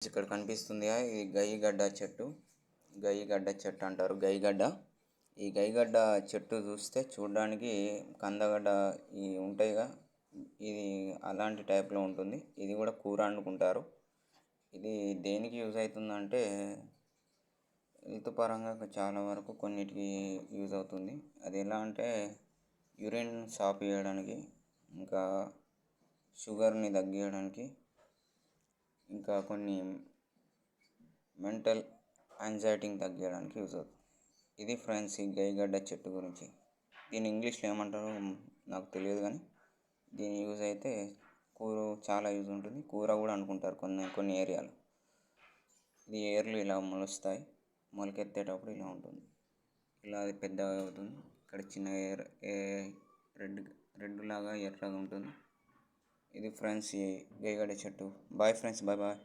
ఇక్కడ కనిపిస్తుంది ఇది గడ్డ చెట్టు. గడ్డ చెట్టు అంటారు. గడ్డ. ఈ గడ్డ చెట్టు చూస్తే చూడడానికి కందగడ్డ ఉంటాయిగా, ఇది అలాంటి టైప్లో ఉంటుంది. ఇది కూడా కూర వండుకుంటారు. ఇది దేనికి యూజ్ అవుతుందంటే హెల్త్ పరంగా చాలా వరకు కొన్నిటికి యూజ్ అవుతుంది. అది ఎలా అంటే యూరిన్ సాఫ్ చేయడానికి, ఇంకా షుగర్ని తగ్గించడానికి, ఇంకా కొన్ని మెంటల్ యాంగ్జైటీని తగ్గించడానికి యూజ్ అవుతుంది. ఇది ఫ్రెండ్స్ ఈ గడ్డ చెట్టు గురించి. దీని ఇంగ్లీష్లో ఏమంటారో నాకు తెలియదు, కానీ దీని యూజ్ అయితే చాలా యూజ్ ఉంటుంది. కూర కూడా అనుకుంటారు కొన్ని ఏరియాలో. ఇది ఏర్లు ఇలా మొలుస్తాయి. మొలకెత్తేటప్పుడు ఇలా ఉంటుంది. ఇలా అది పెద్దగా అవుతుంది. ఇక్కడ చిన్న రెడ్ లాగా ఎర్రగా ఉంటుంది. ఇది ఫ్రెండ్స్ ఈ గడ్డ చెట్టు. Bye friends, bye bye.